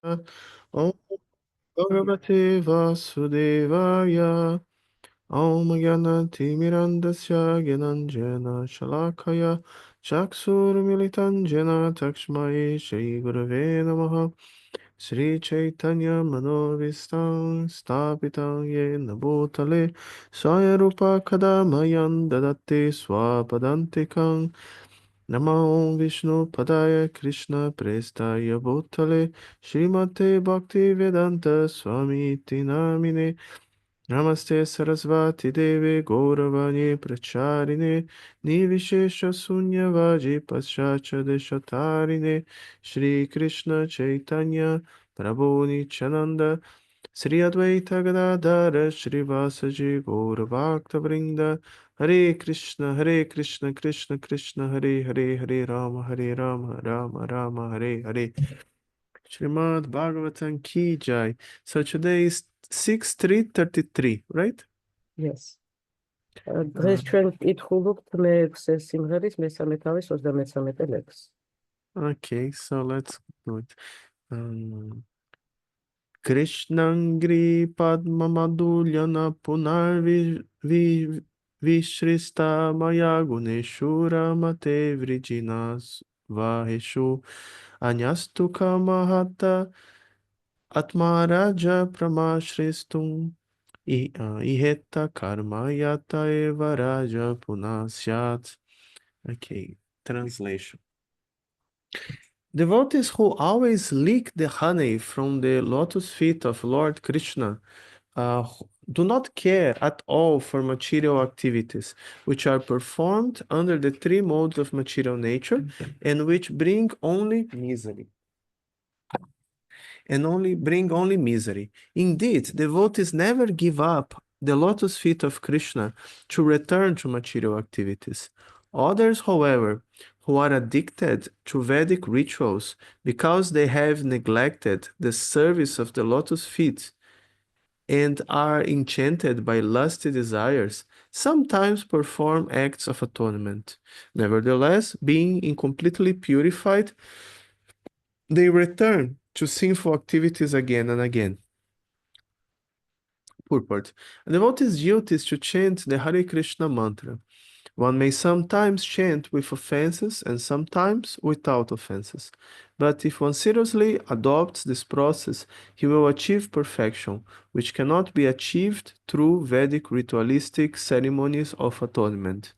Om Bhagavate Vasudevaya Om Gyanati Mirandasya Gyananjana Shalakaya Chakshur Militanjana Takshmai Shri Gurave Namaha Shri Chaitanya Manovistam Stapitam Yena Bhutale Swayarupa Kadamayan Dadate Swapadantikam Namo Vishnu Padaya Krishna Prestaya Bhutale Srimate Bhakti Vedanta Swami Namine Namaste Sarasvati Devi Gauravani Pracharine Nivishesha Sunyavaji Paschacha Deshatarine Shri Krishna Chaitanya Prabhu Nityananda Sri Advaita Gadadhara Shri Vasaji Gauravakta Vrinda Hare Krishna Krishna Krishna Hare Hare Hare Rama Rama Rama Hare Hare Srimad Bhagavatam Ki Jai. So today is 6-3-33, right? Yes. დღეს ჩვენ ვკითხულობთ მე-6 სიმღერის მესამე თავის 33 ლექსს. Okay, so let's do it. Krishnangri Padmamadulyana Punar Vishrista Maya Guneshura Mate Vrijinas Vaheshu Anyastu Kamahata Atmaraja Pramashristum Iheta Karma Yata Eva Raja Punasyat. Okay, translation. Devotees who always lick the honey from the lotus feet of Lord Krishna do not care at all for material activities, which are performed under the three modes of material nature and which bring only misery. Indeed, devotees never give up the lotus feet of Krishna to return to material activities. Others, however, who are addicted to Vedic rituals because they have neglected the service of the lotus feet and are enchanted by lusty desires, sometimes perform acts of atonement. Nevertheless, being incompletely purified, they return to sinful activities again and again. Purport. A devotee's duty is to chant the Hare Krishna mantra. One may sometimes chant with offenses and sometimes without offenses. But if one seriously adopts this process, he will achieve perfection, which cannot be achieved through Vedic ritualistic ceremonies of atonement.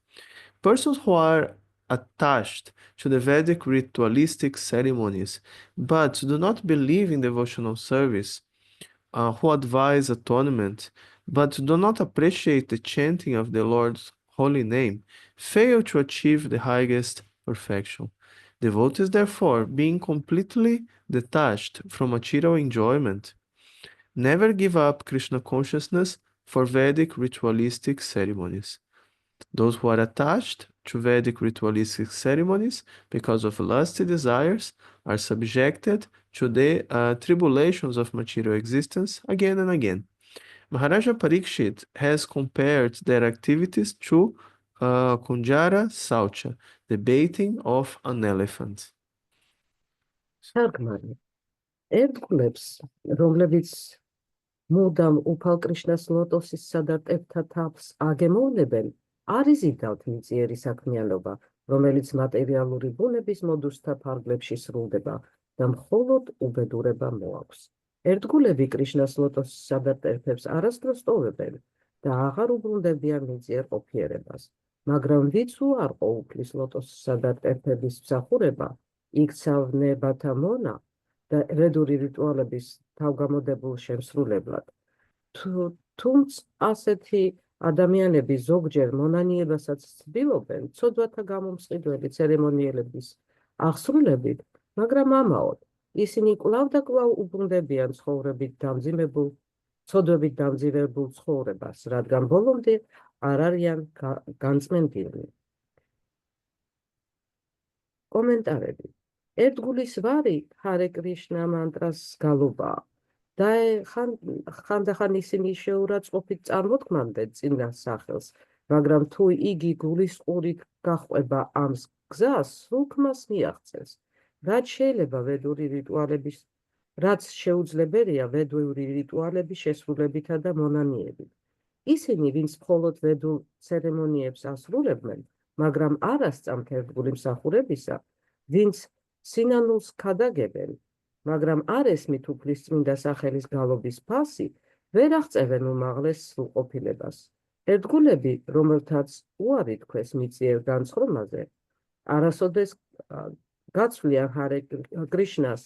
Persons who are attached to the Vedic ritualistic ceremonies, but do not believe in devotional service, who advise atonement, but do not appreciate the chanting of the Lord's holy name, fail to achieve the highest perfection. Devotees, therefore, being completely detached from material enjoyment, never give up Krishna consciousness for Vedic ritualistic ceremonies. Those who are attached to Vedic ritualistic ceremonies because of lusty desires are subjected to the tribulations of material existence again and again. Maharaja Parikshit has compared their activities to Kunjara Saucha, the baiting of an elephant. თარგმანი. ერთგულებს, რომლებიც მუდამ უფალ კრიშნას ლოტოსის სადარტებთა თავს აგემოვნებენ, არ იზიდავთ მიწიერი საქმიანობა, რომელიც მატერიალური ბუნების მოდუსთა ფარგლებში სრულდება და მხოლოდ უბედურება მოაქვს. ერთგულები კრიშნას ლოტოსის სადარტებებს არასდროს ტოვებენ და აღარ უბრუნდებიან მიწიერ ყოფიერებას, მაგრამ ვიც უარ ყოფლის ლოტოსის სადარტებების მსახურება, იქცავნებათა მონა და რედური რიტუალების თავგამოდებულ შემსრულებლად. თუმცა ასეთი ადამიანები ზოგჯერ მონანიებასაც ცდილობენ ცოდვათა გამომსყიდველი ცერემონიელების აღსრულებით, მაგრამ ამაოდ ისინი კვლავ და კვლავ უბრუნდებიან ცხოვრებით დამძიმებულ ცხოვრებას, რადგან ბოლომდე არ არიან განწმენდილი. კომენტარები. ერთგულის ვარი ჰარე კრიშნა მანტრას გალობაა და ხანდახან ისინი შეურაცხყოფით წარმოთქმამდე წინა სახელს, მაგრამ თუ იგი გულისყურით გაჰყვება ამ გზას, სულ ქმას მიაღწევს. რაც შეიძლება ვედური რიტუალების რაც შეუძლებელია ვედური რიტუალების შესრულებითა და მონანიებით. ისინი, ვინც მხოლოდ ვედურ ცერემონიებს ასრულებენ, მაგრამ არ ასწამთ ერთგული მსახურებისა, ვინც სინანულს ქადაგებენ, მაგრამ არ ესმით უფლისწმინდა სახელის გალობის ფასი, ვერ აღწევენ უმაღლეს სრულყოფილებას. ერთგულები, რომელთაც უარი თქვეს მიწიერ განცხრომაზე, არასოდეს გაცვლიან ჰარე კრიშნას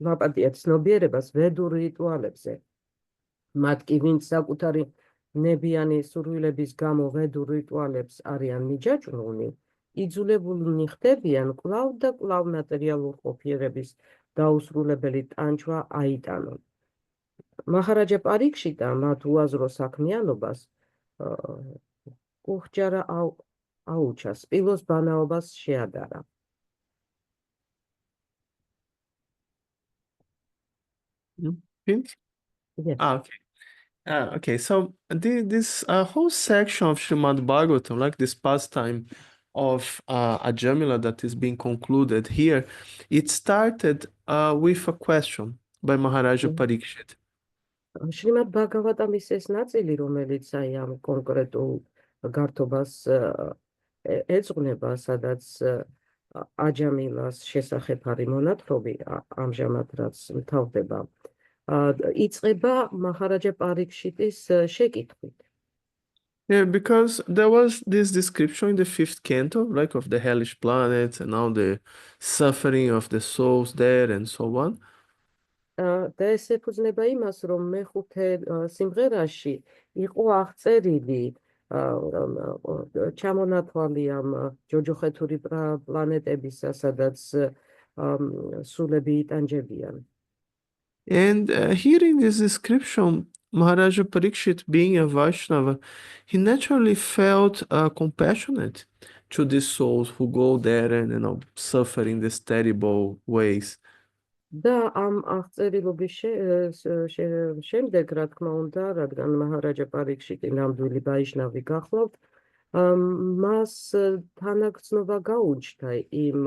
ვაპატიათ ცნობიერებას ვედურ რიტუალებზე. მათ კი, ვინც საკუთარი ნებიანი სურვილების გამო ვედურ რიტუალებს არიან მიჯაჭვულნი, იძულებულნი ხდებიან კვლავ და კვლავ მატერიალურ ყოფიერების დაუსრულებელი ტანჯვა აიტანონ. მაჰარაჯა პარიქშიტა მათ უაზრო საქმიანობას კუხჯარა აუჩა, სპილოს ბანაობას შეადარა. Yes. Okay, so this whole section of Srimad Bhagavatam, like this pastime of Ajamila that is being concluded here, it started with a question by Maharaja Parikshit. შრიმად ბაგავატამის ეს ნაწილი, რომელიც აი ამ კონკრეტულ გართობას ეძღვნება, სადაც აჯამილას შესახებ არის მონათხრობი, ამჟამად რაც მთავრდება, იწყება მაჰარაჯა პარიქშიტის შეკითხვით. Yeah, because there was this description in the 5th canto, like of the hellish planets and all the suffering of the souls there and so on. და ეს ეფუძნება იმას, რომ მეხუთე სიმღერაში იყო აღწერილი ჩამონათვალი ამ ჯოჯოხეთური პლანეტებისა, სადაც სულები იტანჯებიან. And hearing this description, Maharaja Parikshit, being a Vaishnava, he naturally felt compassionate to these souls who go there and suffer in these terrible ways. და ამ აღწერილობის შემდეგ, რა თქმა უნდა, რადგან მაჰარაჯა პარიქშიტი ნამდვილი ვაიშნავი გახლავთ, მას თანაგრძნობა გაუჩნდა იმ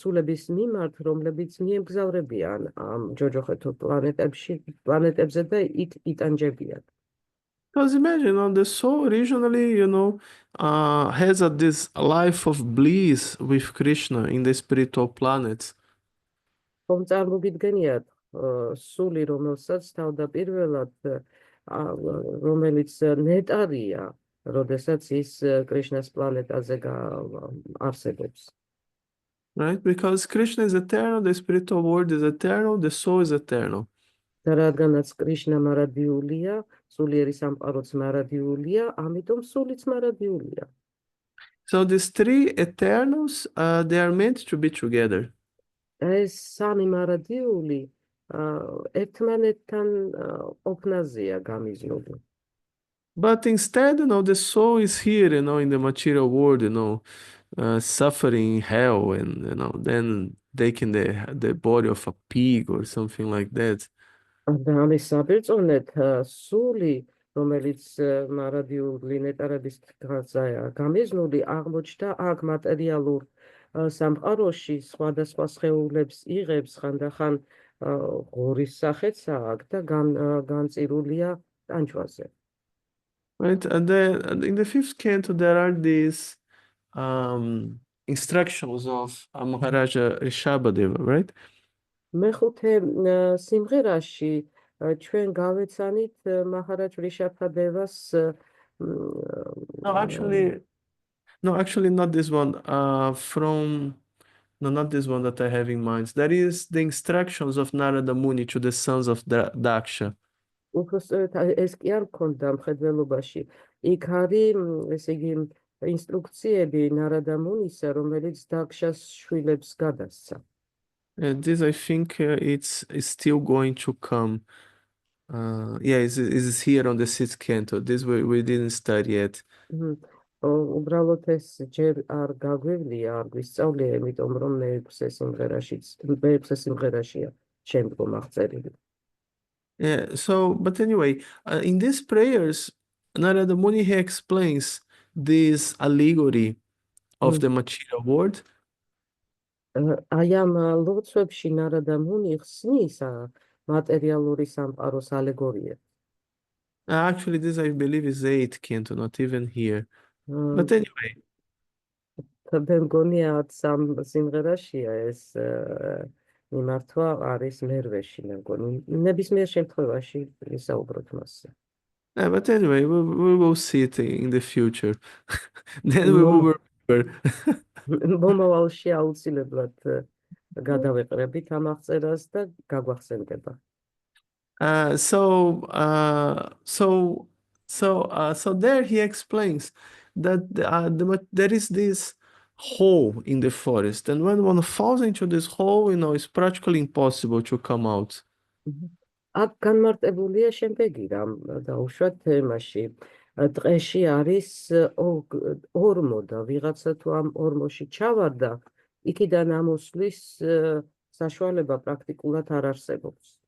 სულების მიმართ, რომლებიც მიემგზავრებიან ამ ჯოჯოხეთურ პლანეტებზე და იქ იტანჯებიან. Because imagine, the soul originally, has this life of bliss with Krishna in the spiritual planets. ხომ წარმოგიდგენიათ სული, რომელსაც თავდაპირველად რომელიც ნეტარია, როდესაც ის კრიშნას პლანეტაზე არსებობს. Right? Because Krishna is eternal, the spiritual world is eternal, the soul is eternal. და რადგანაც კრიშნა მარადიულია, სულიერი სამყაროც მარადიულია, ამიტომ სულიც მარადიულია. So these three eternals, they are meant to be together. ეს სამი მარადიული ერთმანეთთან ყოფნაზეა გამიზნული. But instead, the soul is here, in the material world, suffering in hell, and then taking the body of a pig or something like that. და ამის საბერძნეთ სული, რომელიც მარადიული ნეტარების განზაა გამიზნული, აღმოჩნდა აქ მატერიალურ სამყაროში, სხვადასხვა სხეულებს იღებს, ხანდახან ღორის სახეც აქ და განწირულია ტანჯვაზე. Right, and then in the 5th canto there are these instructions of Maharaja Rishabhadeva, right? მეხუთე სიმღერაში ჩვენ გავეცანით მაჰარაჯ რიშაბჰადევას No, actually not this one. Not this one that I have in mind. That is the instructions of Narada Muni to the sons of Daksha. ეს კი არ მქონდა მხედველობაში. იქ არის, ესე იგი, ინსტრუქციები ნარადა მუნისა, რომელიც დაქშას შვილებს გადასცა. This, I think, it's still going to come. Yeah, it's here on the 6th canto. This we didn't study yet. უბრალოდ ეს ჯერ არ გაგვევლია, არ გვისწავლია, იმიტომ რომ მეექვსე სიმღერაშია შემდგომ აღწერილი. Yeah, but anyway, in these prayers, Narada Muni, he explains this allegory of the material world. აი ამ ლოცვებში ნარადა მუნი ხსნის მატერიალური სამყაროს ალეგორიებს. Actually, this I believe is eighth canto, not even here. But anyway, მე მგონია სამ სიმღერაშია ეს მიმართვა არის მერვეში, მე მგონი. ნებისმიერ შემთხვევაში ვისაუბროთ მასზე. but anyway, we will see it in the future. Then we will remember. მომავალში აუცილებლად გადავეყრებით ამ აღწერას და გაგვახსენდება. So there he explains that there is this hole in the forest, and when one falls into this hole, it's practically impossible to come out. აქ განმარტებულია შემდეგი რამ დაუშვათ თემაში. ტყეში არის ორმო და ვიღაცა თუ ამ ორმოში ჩავარდა, იქიდან ამოსვლის საშუალება პრაქტიკულად არ არსებობს.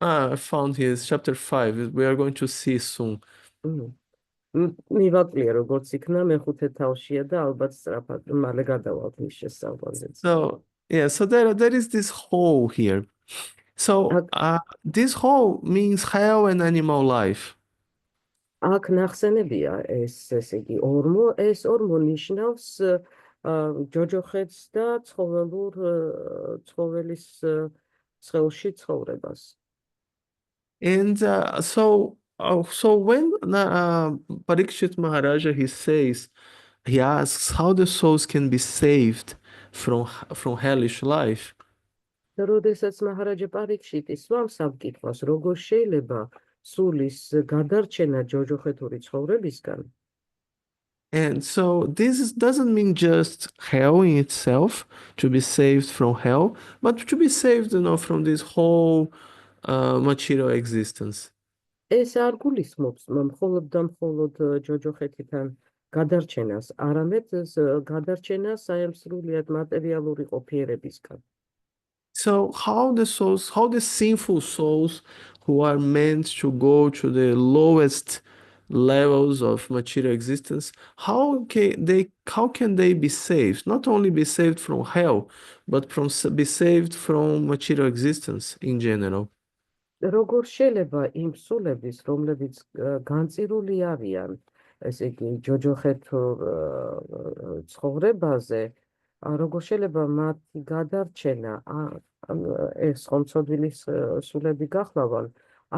I found here, chapter 5. We are going to see soon. მივაკლია როგორც იქნა მეხუთე თავშია და ალბათ სწრაფად მალე გადავალთ მის შესწავლაზე. So there is this hole here. So this hole means hell and animal life. აქ ნახსენებია ესე იგი ორმო, ეს ორმო ნიშნავს ჯოჯოხეთს და ცხოველის სხეულში ცხოვრებას. And so when Parikshit Maharaja he asks how the souls can be saved from hellish life. როდესაც მაჰარაჯა პარიქშიტი სვამს ამ კითხვას, როგორ შეიძლება სულის გადარჩენა ჯოჯოხეთური ცხოვრებისგან? And so this doesn't mean just hell in itself, to be saved from hell, but to be saved, from this whole material existence. ეს არ გულისხმობს მხოლოდ და მხოლოდ ჯოჯოხეთიდან გადარჩენას, არამედ გადარჩენას აი ამ სრულიად მატერიალური ყოფიერებისგან. So how the sinful souls who are meant to go to the lowest levels of material existence, how can they be saved? Not only be saved from hell, but be saved from material existence in general. როგორ შეიძლება იმ სულების, რომლებიც განწირული არიან, ესე იგი ჯოჯოხეთურ ცხოვრებაზე, როგორ შეიძლება მათი გადარჩენა ეს ხომცოდვილი სულები გახლავან,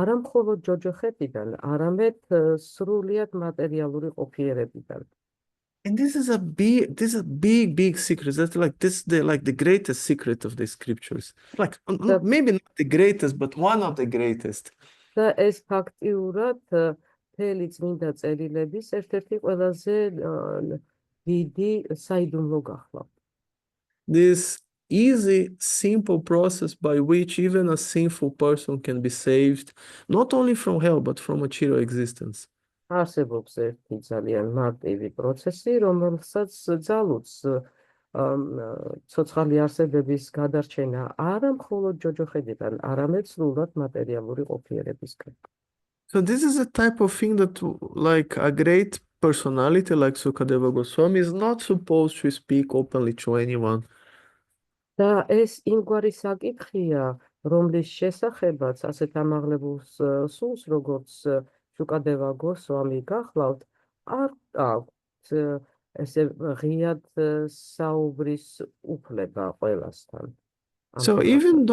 არა მხოლოდ ჯოჯოხეთიდან, არამედ სრულიად მატერიალური ყოფიერებიდან. And this is a big secret. That's the greatest secret of the scriptures. Maybe not the greatest, but one of the greatest. და ეს ფაქტიურად მთელი წმინდა წერილების ერთ-ერთი ყველაზე დიდი საიდუმლო გახლავთ. This easy, simple process by which even a sinful person can be saved, not only from hell, but from material existence. არსებობს ერთი ძალიან მარტივი პროცესი, რომელსაც ძალუძს ცოცხალი არსებების გადარჩენა არა მხოლოდ ჯოჯოხეთიდან, არამედ სრულად მატერიალური ყოფიერებისგან. So this is a type of thing that, like a great personality like Sukadeva Goswami is not supposed to speak openly to anyone. და ეს იმგვარი საკითხია, რომლის შესახებაც ასეთ ამაღლებულ სულს, როგორც Sukadeva Goswami გახლავთ, არ აქვთ ესე ღიად საუბრის უფლება ყველასთან. So even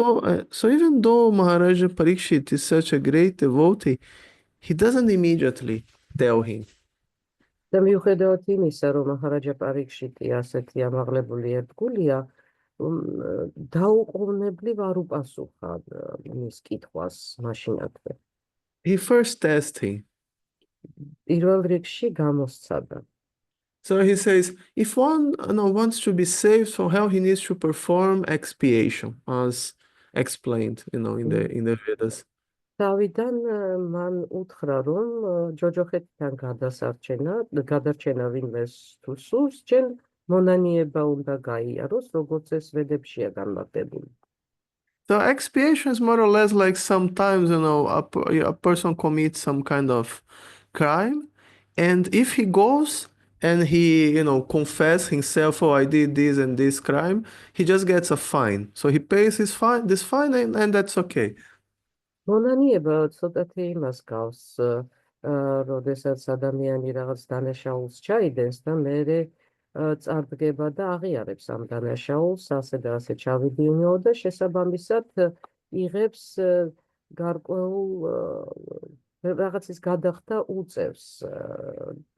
though Maharaja Parikshit is such a great devotee, he doesn't immediately tell him. და მიუხედავად იმისა, რომ მაჰარაჯა პარიქშიტი ასეთი ამაღლებული ერთგულია, დაუყოვნებლივ არ უპასუხა მის კითხვას მაშინათვე. He first tests him. პირველ რიგში გამოსცადა. So he says, if one wants to be saved from hell, he needs to perform expiation, as explained, in the Vedas. თავიდან მან უთხრა, რომ ჯოჯოხეთიდან გადარჩენა ვინმეს თუ სურს, ჯერ მონანიება უნდა გაიაროს, როგორც ეს ვედებშია განმარტებული. So expiation is more or less like sometimes, a person commits some kind of crime, and if he goes and he, confess himself, oh, I did this and this crime, he just gets a fine. So he pays this fine, and that's okay. მონანიება ცოტათი იმას გავს, როდესაც ადამიანი რაღაც დანაშაულს ჩაიდენს და მერე წარდგება და აღიარებს ამ დანაშაულს, ასე და ასე ჩავიდივნეო და შესაბამისად იღებს გარკვეულ რაღაცის გადახდა უწევს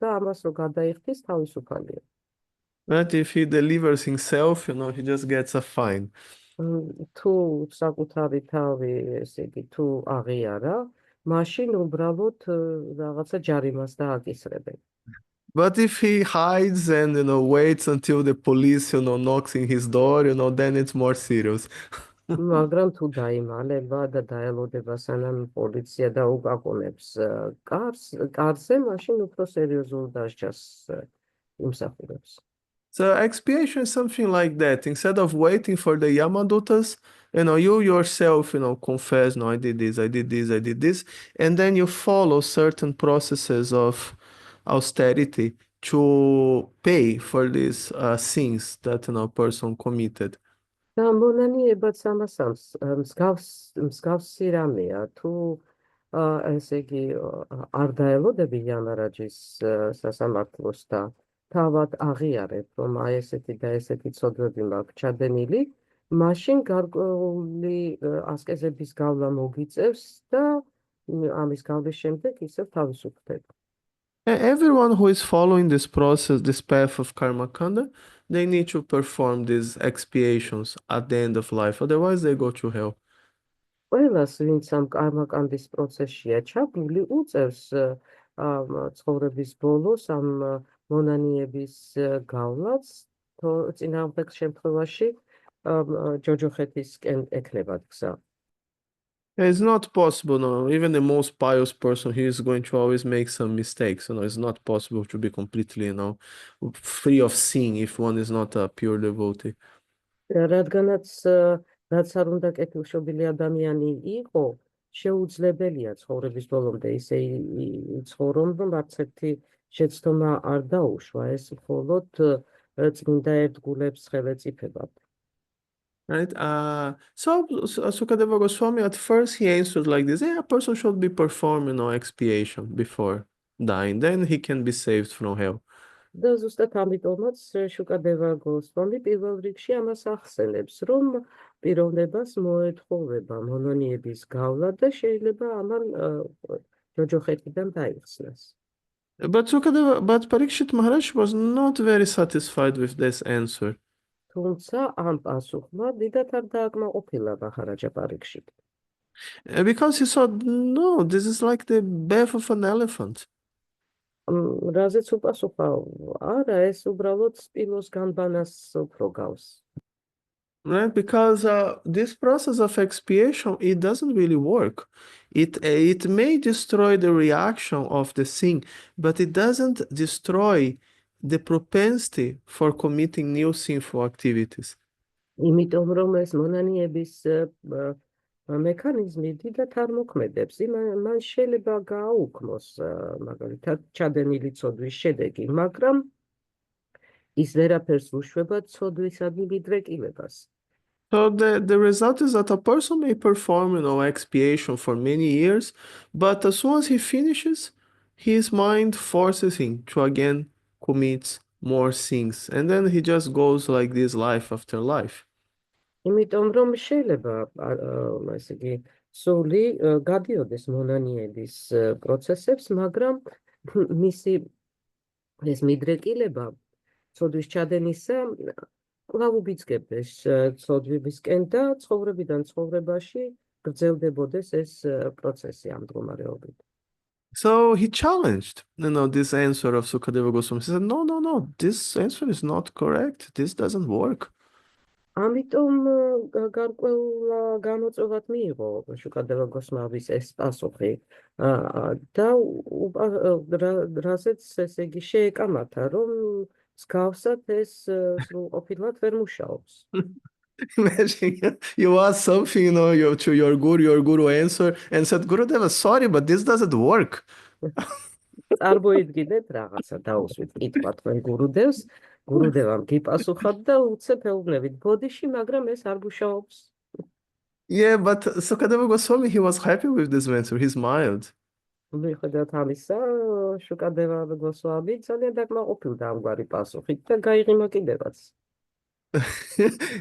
და ამას რო გადაიხდის თავისუფალია. But if he delivers himself, he just gets a fine. თუ საკუთარი თავი, ესე იგი, თუ აღიარა, მაშინ უბრალოდ რაღაცა ჯარიმას დააკისრებენ. But if he hides and waits until the police knocks in his door, then it's more serious. მაგრამ თუ დაიმალება და დაელოდება სანამ პოლიცია დაუგაყუნებს კარზე, მაშინ უფრო სერიოზულ დასჯას იმსახურებს. So expiation is something like that. Instead of waiting for the Yamadutas, you yourself, confess, no, I did this, I did this, I did this, and then you follow certain processes of austerity to pay for these sins that a person committed. და მონანიებაც ამასამს მსგავსი რამეა, თუ ესე იგი არ დაელოდები იანარაჯის სასამართლოს და თავად აღიარებ, რომ აი ესეთი და ესეთი ცოდვები მაქვს ჩადენილი, მაშინ გარკვეული ასკეზების გავლა მოგიწევს და ამის გავლის შემდეგ ისევ თავისუფლდება. Everyone who is following this process, this path of karma kanda, they need to perform these expiations at the end of life. Otherwise, they go to hell. ყველას, ვინც ამ კარმაკანდის პროცესშია ჩაბმული, უწევს ცხოვრების ბოლოს ამ მონანიების გავლაც, წინააღმდეგ შემთხვევაში ჯოჯოხეთისკენ ექნებათ გზა. It's not possible, no. Even the most pious person, he is going to always make some mistakes. It's not possible to be completely, free of sin if one is not a pure devotee. რადგანაც რაც არ უნდა კეთილშობილი ადამიანი იყო, შეუძლებელია ცხოვრების ბოლომდე ისე იცხოვრო, რომ არც ერთი შეცდომა არ დაუშვა, ეს მხოლოდ წმინდა ერთგულებს ხელეწიფებად. Right? So Sukadeva Goswami, at first he answered like this: a person should be performing expiation before dying, then he can be saved from hell. და ზუსტად ამიტომაც შუკადევა გოსვამი პირველ რიგში ამას ახსენებს, რომ პიროვნებას მოეთხოვება მონანიების გავლა და შეიძლება ამან ჯოჯოხეთიდან დაიხსნას. But Parikshit Maharaj was not very satisfied with this answer. თუმცა ამ პასუხმა დიდად არ დააკმაყოფილა მაჰარაჯა პარიქშიტი. Because he thought, no, this is like the bath of an elephant. რაზეც უპასუხა, არა, ეს უბრალოდ სპილოს განბანას უფრო გავს. Right? Because this process of expiation, it doesn't really work. It may destroy the reaction of the sin, but it doesn't destroy the propensity for committing new sinful activities. იმიტომ რომ ეს მონანიების მექანიზმი დიდად არ მოქმედებს. მან შეიძლება გააუქმოს მაგალითად ჩადენილი ცოდვის შედეგი, მაგრამ ის ვერაფერს უშვება ცოდვისადმი მიდრეკილებას. So the result is that a person may perform, expiation for many years, but as soon as he finishes, his mind forces him to again commit more sins, and then he just goes like this life after life. იმიტომ რომ შეიძლება ესე იგი სული გადიოდეს მონანიების პროცესებს, მაგრამ მისი ეს მიდრეკილება ცოდვის ჩადენისა კვლავ უბიძგებდეს ცოდვებისკენ და ცხოვრებიდან ცხოვრებაში გრძელდებოდეს ეს პროცესი ამ მდგომარეობით. So he challenged, this answer of Sukadeva Goswami. He said, no, this answer is not correct. This doesn't work. ამიტომ გარკვეულ გამოწვევად მიიღო შუკადევა გოსვამის ეს პასუხი და რაზეც ესე იგი შეეკამათა, რომ მსგავსად ეს სრულყოფილად ვერ მუშაობს. Imagine you ask something, to your guru answer and said, Gurudeva, sorry, but this doesn't work. წარმოიდგინეთ რაღაცა დაუსვით კითხვა თქვენ გურუდევს, გურუდევამ გიპასუხათ და უცებ ეუბნებით ბოდიში, მაგრამ ეს არ მუშაობს. Yeah, but Sukadeva Goswami, he was happy with this answer. He smiled. მიუხედავად ამისა, შუკადევა გოსვამი ძალიან დაკმაყოფილდა ამგვარი პასუხით და გაიღიმა კიდევაც.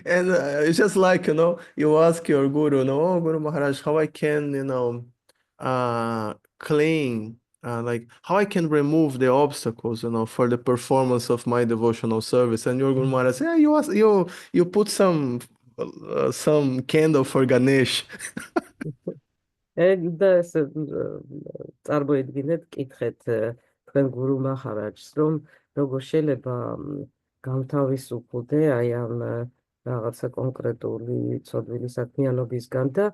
And it's just like, you ask your guru, oh, Guru Maharaj, how I can, clean, like how I can remove the obstacles, for the performance of my devotional service. And your Guru Maharaj, yeah, you put some candle for Ganesh. და ეს წარმოიდგინეთ, კითხეთ თქვენ გურუ მაჰარაჯს, რომ როგორ შეიძლება გავთავისუფლდე აი ამ რაღაცა კონკრეტული ცოდვილი საქმიანობისგან და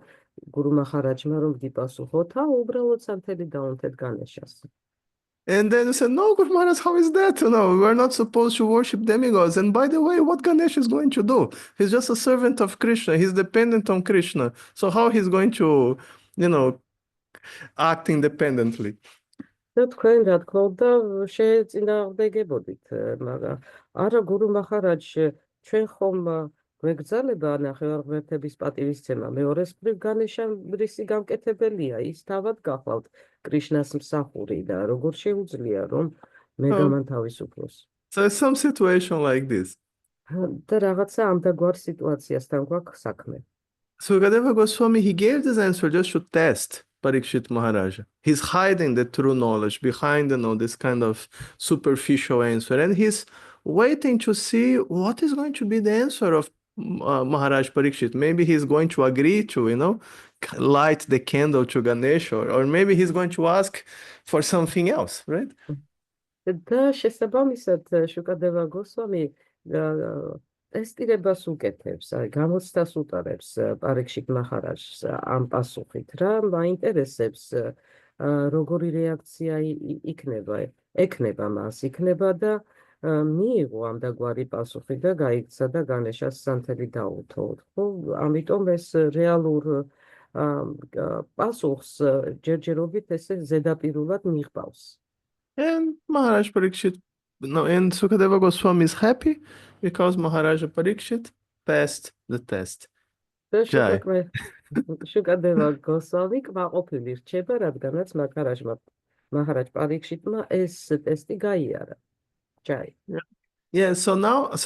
გურუ მაჰარაჯმა რომ გიპასუხოთ, უბრალოდ სამთელი დაუნთეთ განეშას. And then you said, no, Guru Maharaj, how is that? We're not supposed to worship demigods. And by the way, what Ganesh is going to do? He's just a servant of Krishna. He's dependent on Krishna. So how he's going to, act independently? და თქვენ რა თქმა უნდა შეეწინააღმდეგებოდით, მაგრამ არა გურუ მაჰარაჯ, ჩვენ ხომ გვეგრძალება ნახევარღმერთების პატივისცემა, მეორეს მხრივ განეშამრისი გამკეთებელია, ის თავად გახლავთ კრიშნას მსახური და როგორ შეუძლია რომ მე გამანთავისუფლოს. So it's some situation like this. და რაღაცა ამდაგვარ სიტუაციასთან გვაქვს საქმე. So Sukadeva Goswami, he gave this answer just to test Parikshit Maharaj. He's hiding the true knowledge behind, this kind of superficial answer. And he's waiting to see what is going to be the answer of Maharaj Parikshit. Maybe he's going to agree to, light the candle to Ganesh, or maybe he's going to ask for something else, right? და შესაბამისად შუკადევა გოსვამი ტესტირებას უკეთებს, გამოცდას უტარებს პარიქშით მაჰარაჯს ამ პასუხით, რა მაინტერესებს როგორი რეაქცია ექნება მას და მიიღო ამდაგვარი პასუხი და გაიქცა და განეშას სამთელი დაუთო. ხო, ამიტომ ეს რეალურ პასუხს ჯერჯერობით ესე ზედაპირულად მიჰყავს. And Maharaj Parikshit, and Sukadeva Goswami is happy because Maharaj Parikshit passed the test. Jai. Shukadeva Goswami კმაყოფილი რჩება, რადგანაც Maharaj Parikshitma ეს ტესტი გაიარა. Jai. Yeah, so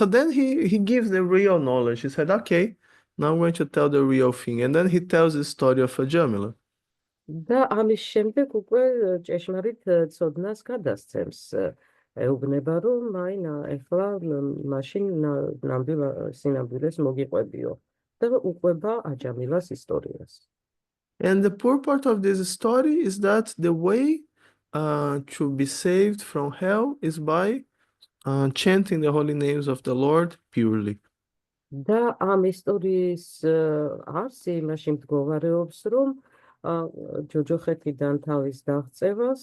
then he gives the real knowledge. He said, okay, now I'm going to tell the real thing. And then he tells the story of Ajamila. და ამის შემდეგ უკვე ჭეშმარიტ ცოდნას გადასცემს. ეუბნება რომ ეხლა მაშინ სინამდვილეს მოგიყვებიო და უყვება აჯამილას ისტორიას. And the purport of this story is that the way to be saved from hell is by chanting the holy names of the Lord purely. და ამ ისტორიის არსი იმაში მდგომარეობს, რომ ჯოჯოხეთიდან თავის დაღწევას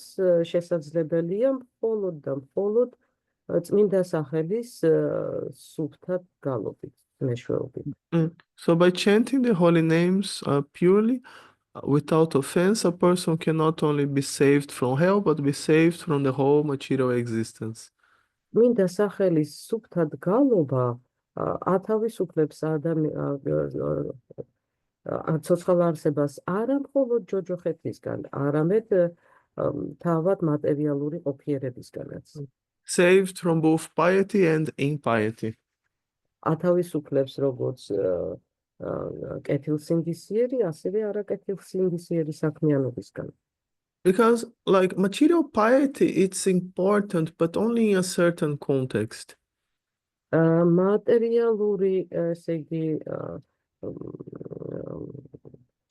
შესაძლებელია მხოლოდ და მხოლოდ წმინდა სახელის სუფთად გალობით, მეშვეობით. So by chanting the holy names purely, without offense, a person can not only be saved from hell, but be saved from the whole material existence. წმინდა სახელის სუფთად გალობა ათავისუფლებს ცოცხალ არსებას არა მხოლოდ ჯოჯოხეთისგან, არამედ თავად მატერიალური ყოფიერებისგანაც. Saved from both piety and impiety. ათავისუფლებს როგორც კეთილსინდისიერი, ასევე არაკეთილსინდისიერი საქმიანობისგან. Because like material piety, it's important, but only in a certain context. მატერიალური, ესე იგი,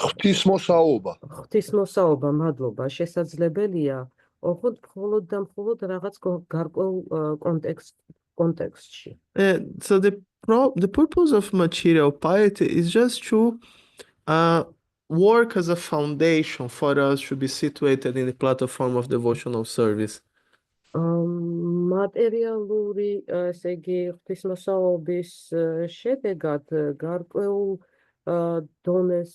ღვთისმოსაობა, მადლობა, შესაძლებელია ოღონდ მხოლოდ და მხოლოდ რაღაც გარკვეულ კონტექსტში. So the purpose of material piety is just to work as a foundation for us to be situated in the platform of devotional service. მატერიალური, ესე იგი, ღვთისმოსაობის შედეგად გარკვეულ დონეს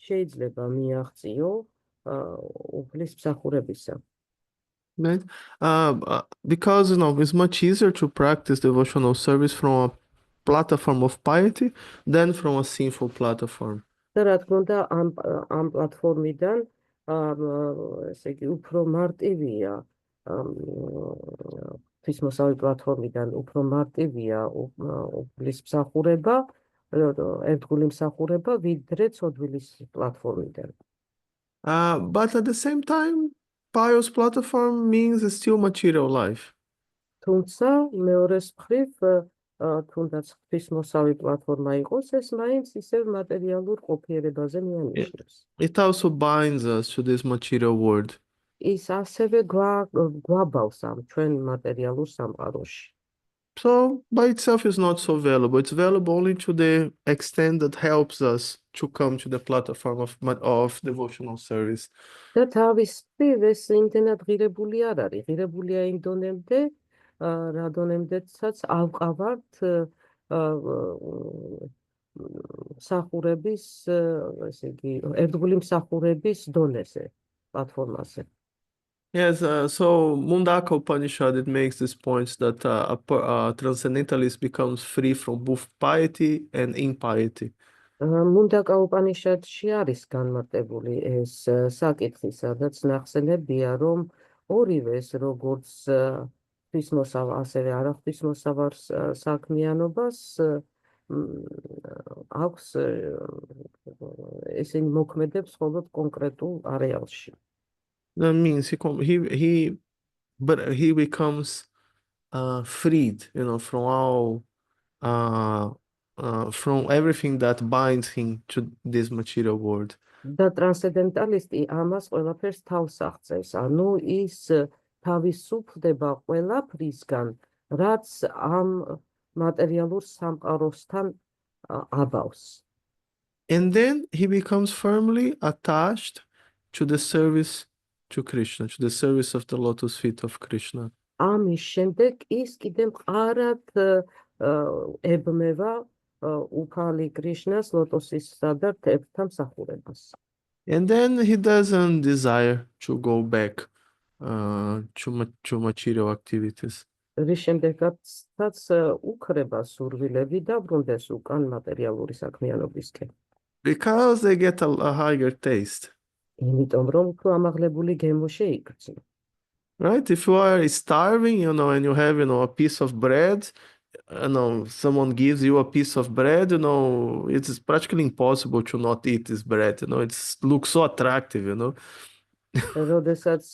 შეიძლება მიაღწიო უფლის მსახურებისა. Right? Because it's much easier to practice devotional service from a platform of piety than from a sinful platform. და რა თქმა უნდა ამ პლატფორმიდან ესე იგი უფრო მარტივია ღვთისმოსავი პლატფორმიდან უფრო მარტივია უფლის მსახურება ერთგული მსახურება ვიდრე ცოდვილის პლატფორმიდან. But at the same time, pious platform means still material life. თუმცა მეორეს მხრივ თუნდაც ღვთისმოსავი პლატფორმა იყოს, ეს მაინც ისევ მატერიალურ ყოფიერებაზე მიანიშნებს. It also binds us to this material world. ის ასევე გვაბავს ამ ჩვენ მატერიალურ სამყაროში. So by itself is not so valuable. It's valuable only to the extent that helps us to come to the platform of devotional service. და თავის მხრივ ეს იმდენად ღირებული არ არის. ღირებულია იმ დონემდე, რა დონემდეცაც ავყავართ მსახურების, ესე იგი, ერთგული მსახურების დონეზე, პლატფორმაზე. Yes, so Mundaka Upanishad, it makes this point that a transcendentalist becomes free from both piety and impiety. მუნდაკა უპანიშადში არის განმარტებული ეს საკითხი, სადაც ნახსენებია, რომ ორივეს, როგორც ღვთისმოსავ, ასევე არაღვთისმოსავარ საქმიანობას აქვს ესენი მოქმედებს მხოლოდ კონკრეტულ არეალში. That means he becomes freed, from all from everything that binds him to this material world. და ტრანსცენდენტალისტი ამას ყველაფერს თავს აღწევს. ანუ ის თავისუფლდება ყველაფრისგან, რაც ამ მატერიალურ სამყაროსთან აბავს. And then he becomes firmly attached to the service to Krishna, to the service of the lotus feet of Krishna. ამის შემდეგ ის კიდე მყარად ებმევა უფალი კრიშნას ლოტოსისა და თერთა მსახურებას. And then he doesn't desire to go back to material activities. რის შემდეგაც უქრება სურვილები და ბრუნდეს უკან მატერიალური საქმიანობისკენ. Because they get a higher taste. იმიტომ რომ უფრო ამაღლებული გემო შეიგრძნო. Right? If you are starving, and you have, a piece of bread, someone gives you a piece of bread, it's practically impossible to not eat this bread. It looks so attractive, როდესაც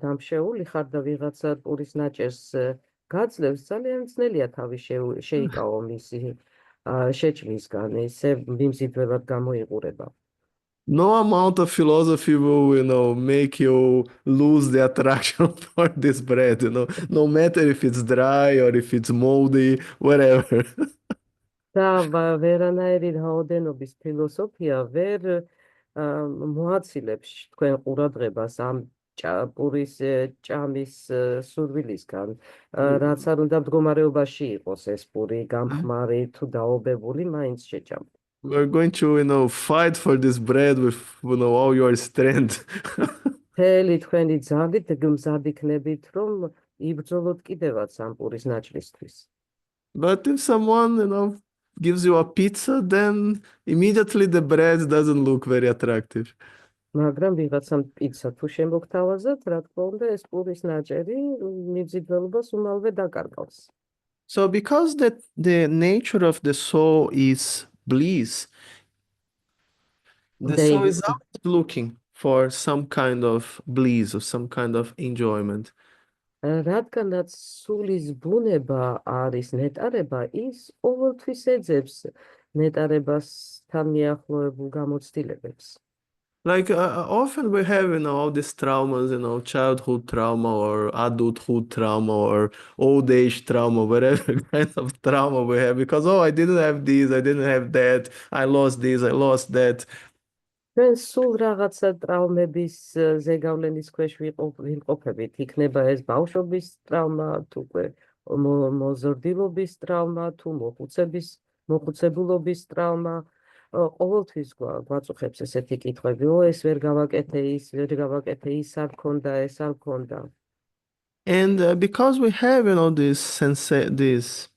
დამშეული ხარ და ვიღაცა პურის ნაჭერს გაძლევს, ძალიან ძნელია თავი შეიკავო მისი შეჭმისგან, ისე მიმზიდველად გამოიყურება. No amount of philosophy will, make you lose the attraction for this bread, no matter if it's dry or if it's moldy, whatever. და ვერანაირი რაოდენობის ფილოსოფია ვერ მოაცილებს თქვენ ყურადღებას ამ პურის ჭამის სურვილისგან, რაც არ უნდა მდგომარეობაში იყოს ეს პური, გამხმარი თუ დაობებული, მაინც შეჭამთ. We're going to, fight for this bread with, all your strength. მთელი თქვენი ძალით გმზად იქნებით, რომ იბრძოლოთ კიდევაც ამ პურის ნაჭრისთვის. But if someone, gives you a pizza, then immediately the bread doesn't look very attractive. მაგრამ ვიღაცამ პიცა თუ შემოგთავაზოთ, რა თქმა უნდა, ეს პურის ნაჭერი მიმზიდველობას უმალვე დაკარგავს. So because the nature of the soul is bliss, the soul is always looking for some kind of bliss or some kind of enjoyment. რადგანაც სულის ბუნება არის ნეტარება, ის ყოველთვის ეძებს ნეტარებასთან მიახლოებულ გამოცდილებებს. Like often we have, all these traumas, childhood trauma or adulthood trauma or old age trauma, whatever kind of trauma we have, because, I didn't have this, I didn't have that, I lost this, I lost that. ჩვენ სულ რაღაცა ტრაუმების ზეგავლენის ქვეშ ვიმყოფებით. იქნება ეს ბავშვობის ტრაუმა, თუ მოზრდილობის ტრაუმა, თუ მოხუცებულობის ტრაუმა. ყოველთვის გვაწუხებს ესეთი კითხვები, ეს ვერ გავაკეთე, ის ვერ გავაკეთე, ის არ მქონდა, ეს არ მქონდა. And because we have, this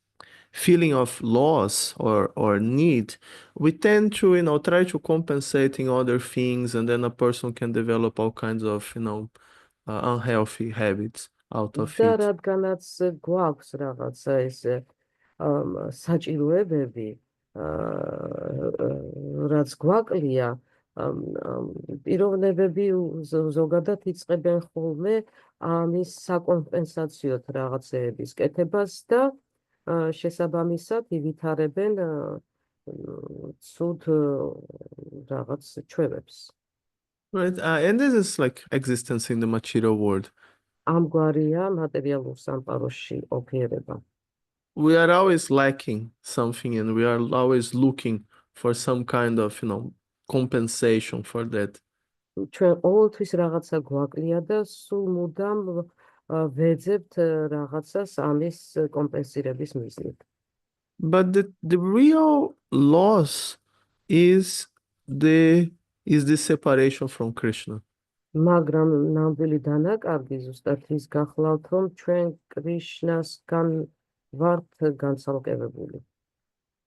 feeling of loss or need, we tend to, try to compensate in other things, and then a person can develop all kinds of, unhealthy habits out of და it. რადგანაც გვაქვს რაღაცა ეს საჭიროებები, რაც გვაკლია, პიროვნებები ზოგადად იწყებენ ხოლმე ამის საკომპენსაციოდ რაღაცეების კეთებას და შესაბამისად ივითარებენ ცუდ რაღაც ჩვევებს. Right? And this is like existence in the material world. ამგვარია მატერიალურ სამყაროში ოფიერება. We are always lacking something, and we are always looking for some kind of, compensation for that. ჩვენ ყოველთვის რაღაცა გვაკლია და სულ მუდამ ვეძებთ რაღაცას ამის კომპენსირების მიზნით. But the real loss is the separation from Krishna. მაგრამ ნამდვილი დანაკარგი ზუსტად ის გახლავთ, რომ ჩვენ კრიშნასგან ვართ განცალკევებული.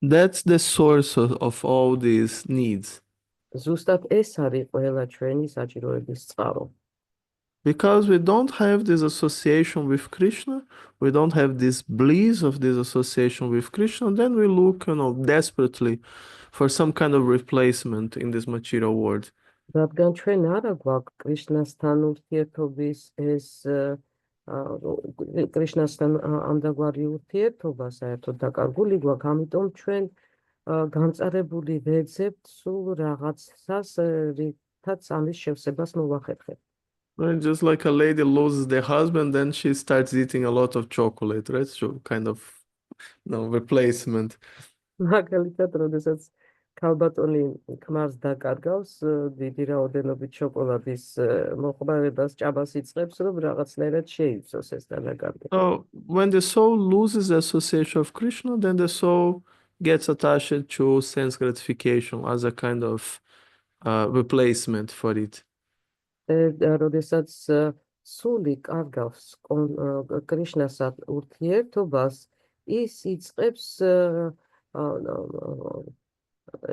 That's the source of all these needs. ზუსტად ეს არის ყველა ჩვენი საჭიროების წყარო. Because we don't have this association with Krishna, we don't have this bliss of this association with Krishna, then we look, desperately for some kind of replacement in this material world. რადგან ჩვენ არა გვაქვს კრიშნასთან ურთიერთობის ეს კრიშნასთან ამდაგვარი ურთიერთობა საერთოდ დაკარგული გვაქვს, ამიტომ ჩვენ განწარებული ვეძებთ სულ რაღაცას, რითაც ამის შევსებას მოვახერხებთ. Right? Just like a lady loses their husband, then she starts eating a lot of chocolate, right? So kind of, replacement. მაგალითად, როდესაც ქალბატონი ქმარს დაკარგავს, დიდი რაოდენობით შოკოლადის მოხმარებას ჭაბას იწყებს, რომ რაღაცნაირად შეივსოს ეს დანაკარგი. So when the soul loses the association of Krishna, then the soul gets attached to sense gratification as a kind of replacement for it. როდესაც სული კარგავს კრიშნასთან ურთიერთობას, ის იწყებს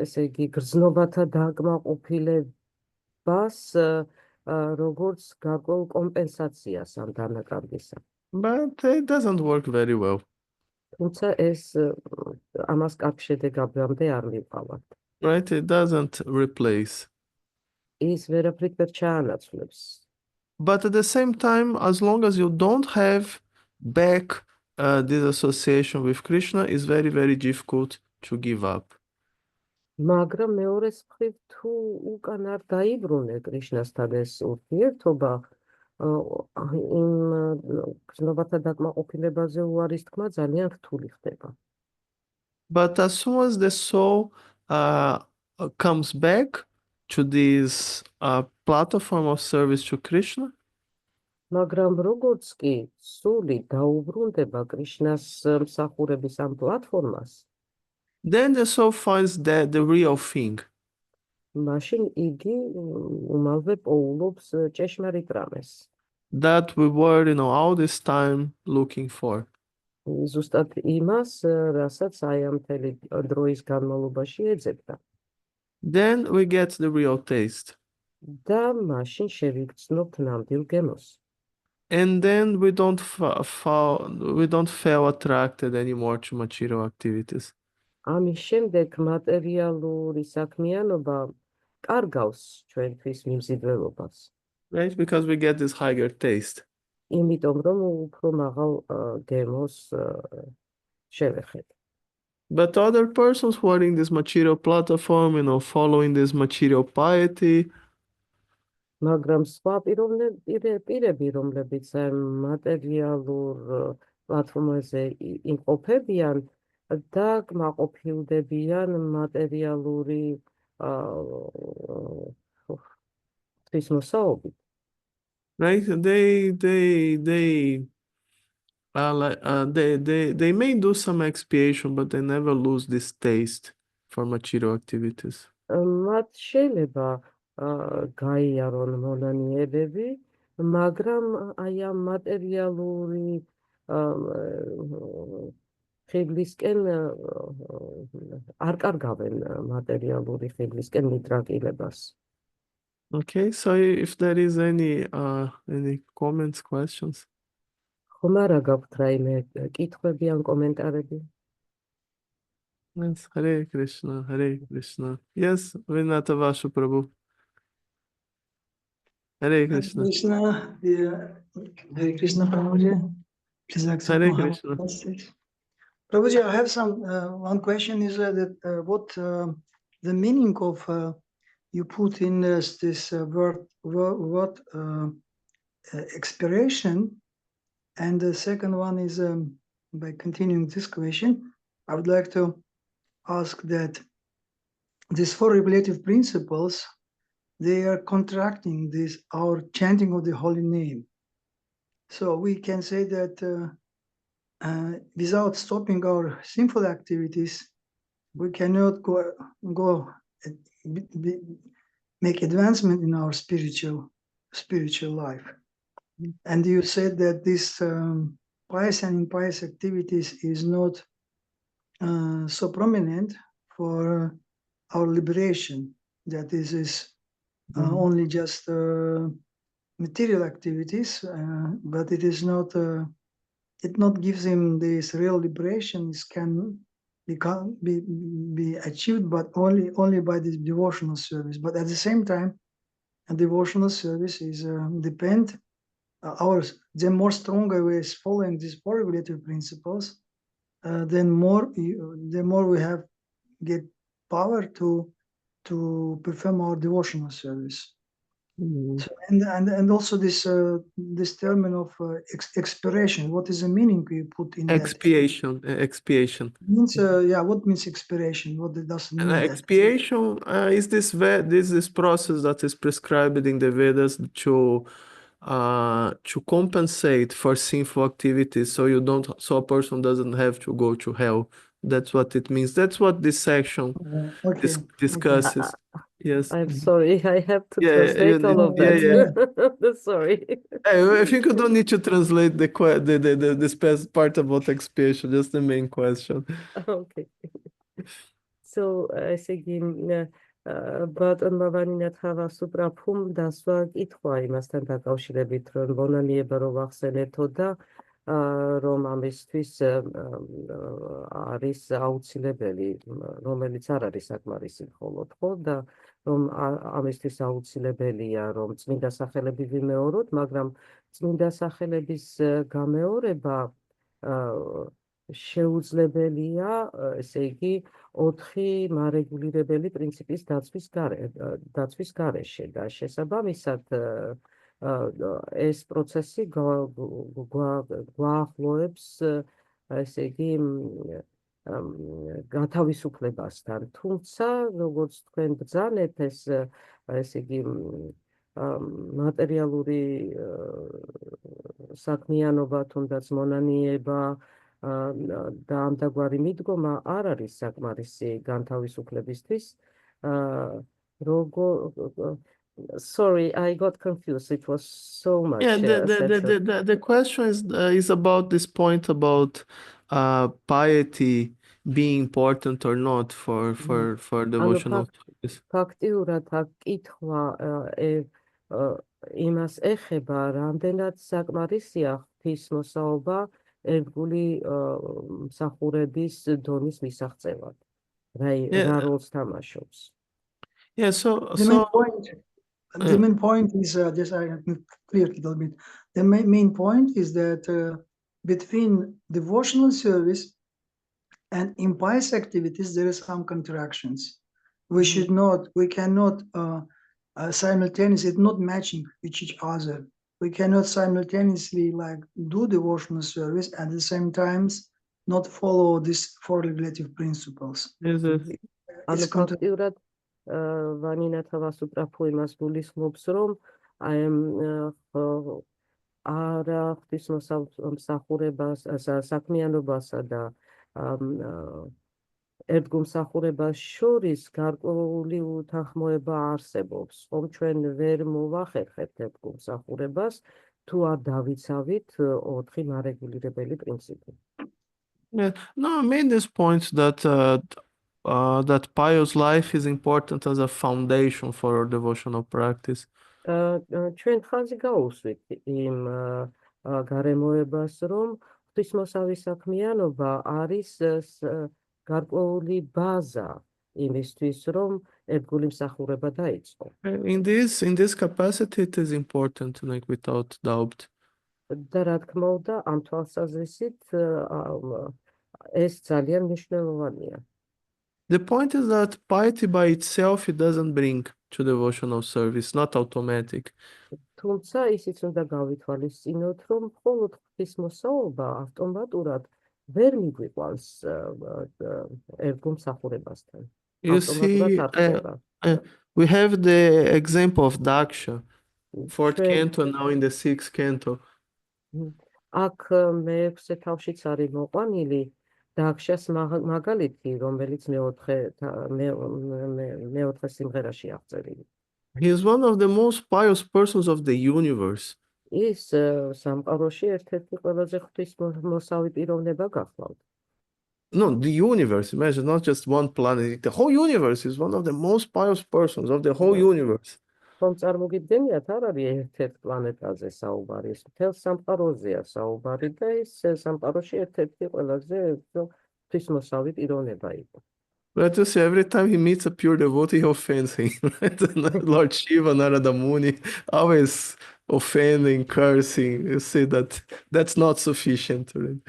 ესე იგი გრძნობათა დაკმაყოფილებას, როგორც გარკვეულ კომპენსაციას ამ დანაკარგისა. But it doesn't work very well. თუმცა ეს ამას კარგ შედეგამდე არ მივყავართ. Right? It doesn't replace. ის ვერაფრით ვერ ჩაანაცვლებს. But at the same time, as long as you don't have back this association with Krishna, it's very, very difficult to give up. მაგრამ მეორეს მხრივ თუ უკან არ დაიბრუნე კრიშნასთან ეს ურთიერთობა, იმ გრძნობათა დაკმაყოფილებაზე უარის თქმა ძალიან რთული ხდება. But as soon as the soul comes back to this platform of service to Krishna, მაგრამ როგორც კი სული დაუბრუნდება კრიშნას მსახურების ამ პლატფორმას, then the soul finds that the real thing. მაშინ იგი უმალვე პოულობს ჭეშმარიტ რამეს. That we were, all this time looking for. ზუსტად იმას, რასაც აი ამ მთელი დროის განმავლობაში ეძებდა. Then we get the real taste. და მაშინ შევიგრძნობთ ნამდვილ გემოს. And then we don't feel attracted anymore to material activities. ამის შემდეგ მატერიალური საქმიანობა კარგავს ჩვენთვის მიმზიდველობას. Right? Because we get this higher taste. იმიტომ რომ უფრო მაღალ გემოს შევეხეთ. But other persons who are in this material platform, following this material piety, მაგრამ სხვა პირები, რომლებიც მატერიალურ პლატფორმაზე იმყოფებიან და კმაყოფილდებიან მატერიალური ღვთისმოსაობით. right? They may do some expiation, but they never lose this taste for material activities. მათ შეიძლება გაიარონ მონანიებები, მაგრამ აი ამ მატერიალური ხიბლისკენ არ კარგავენ მატერიალური ხიბლისკენ მიდრაკილებას. Okay, so if there is any comments, questions? ხომ არა გაქვთ რაიმე კითხვები ან კომენტარები? Yes, Hare Krishna, Hare Krishna. Yes, Vinata Vashu Prabhu. Hare Krishna. Krishna, Hare Krishna, Prabhuji. Please accept Hare my Krishna. message. Prabhuji, I have some, one question is what the meaning of you put in this word expiration, and the second one is by continuing this question, I would like to ask that these four regulative principles, they are contracting this our chanting of the holy name. So we can say that without stopping our sinful activities, we cannot make advancement in our spiritual life. And you said that this pious and impious activities is not so prominent for our liberation. That this is only just material activities, but it is not. It not gives him this real liberation. This can be achieved, but only by this devotional service. But at the same time, a devotional service is depend. The more stronger we is following these four regulative principles, then the more we have get power to perform our devotional service. So, and also this term of expiration. What is the meaning you put in expiation? That? Expiation. Means what means expiration? What does it mean? Expiation is this process that is prescribed in the Vedas to compensate for sinful activities, so a person doesn't have to go to hell. That's what it means. That's what this section discusses. Yes. I'm sorry, I have to translate all of that. Sorry. I think you don't need to translate this part about expiation, just the main question. Okay. So, ესე იგი, ბატონმა ვანინათავა სუპრაფუმ დასვა კითხვა იმასთან დაკავშირებით, რომ მონანიება რომ ახსენეთო და რომ ამისთვის არის აუცილებელი, რომელიც არ არის საკმარისი მხოლოდ, ხო, და რომ ამისთვის აუცილებელია, რომ წმინდა სახელები ვიმეოროთ, მაგრამ წმინდა სახელების გამეორება შეუძლებელია, ესე იგი, 4 მარეგულირებელი პრინციპის დაცვის გარეშე და შესაბამისად ეს პროცესი გვაახლოებს, ესე იგი, გათავისუფლებასთან. თუმცა, როგორც თქვენ ბრძანეთ, ესე იგი, მატერიალური საქმიანობა, თუნდაც მონანიება და ამდაგვარი მიდგომა არ არის საკმარისი განთავისუფლებისთვის. Sorry, I got confused. It was so much. Yeah, the question is about this point about piety being important or not for devotional service. ფაქტიურად აქ კითხვა იმას ეხება, რამდენად საკმარისია ღვთისმოსაობა ერთგული მსახურების დონის მისაღწევად. რა როლს თამაშობს? Yeah, the main point is just I have to clear it a little bit. The main point is that between devotional service and impious activities, there is some contractions. We cannot simultaneously, it's not matching with each other. We cannot simultaneously do devotional service and at the same time not follow these four regulative principles. ვანინათავა სუპრაფუ იმას გულისხმობს, რომ არა ღვთისმსახურებას, საქმიანობასა და ერთგულმსახურებას შორის გარკვეული უთანხმოება არსებობს, ხომ ჩვენ ვერ მოვახერხებთ ერთგულმსახურებას, თუ არ დავიცავით 4 მარეგულირებელი პრინციპი. Yeah. No, I made this point that pious life is important as a foundation for our devotional practice. ჩვენ ხაზი გაუსვით იმ გარემოებას, რომ ღვთისმოსავი საქმიანობა არის გარკვეული ბაზა იმისთვის, რომ ერთგული მსახურება დაიწყო. In this capacity, it is important, like without doubt. და რა თქმა უნდა, ამ თვალსაზრისით ეს ძალიან მნიშვნელოვანია. The point is that piety by itself it doesn't bring to devotional service, not automatic. თუმცა ისიც უნდა გავითვალისწინოთ, რომ მხოლოდ ღვთისმოსავობა ავტომატურად ვერ მიგვიყვანს ერთგულმსახურებასთან. You ავტომატურად see, არ ხდება. we have the example of Daksha, fourth ჩვენ canto, and now in the sixth canto. აქ მე-6 თავშიც არის მოყვანილი დაქშას მაგალითი, რომელიც მეოთხე სიმღერაში აღწერილი. He is one of the most pious persons of the universe. ის სამყაროში ერთ-ერთი ყველაზე ღვთისმოსავი პიროვნება გახლავთ. No, the universe, imagine, not just one planet. The whole universe is one of the most pious persons of the whole universe. ხომ წარმოგიდგენიათ, არ არის ერთ-ერთ პლანეტაზე საუბარი, ეს მთელ სამყაროზეა საუბარი და ის სამყაროში ერთ-ერთი ყველაზე ღვთისმოსავი პიროვნება იყო. But you see, every time he meets a pure devotee, he offends him. Right? Lord Shiva, Narada Muni, always offending, cursing. You see that that's not sufficient. Right?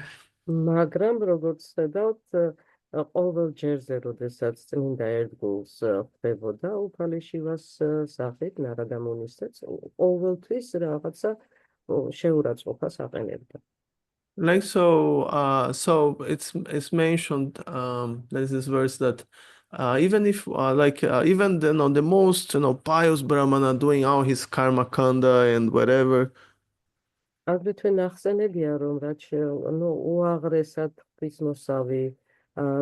მაგრამ როგორც ხედავთ, ყოველ ჯერზე, როდესაც წმინდა ერთგულს ხდებოდა უფალი შივას სახით, ნარადა მუნისაც, ყოველთვის რაღაცა შეურაცხყოფას აყენებდა. Like so it's mentioned there's this verse that even if even the most pious brahmana doing all his karma kanda and whatever, აგრეთვე ნახსენებია, რომ რაც უაღრესად ღვთისმოსავი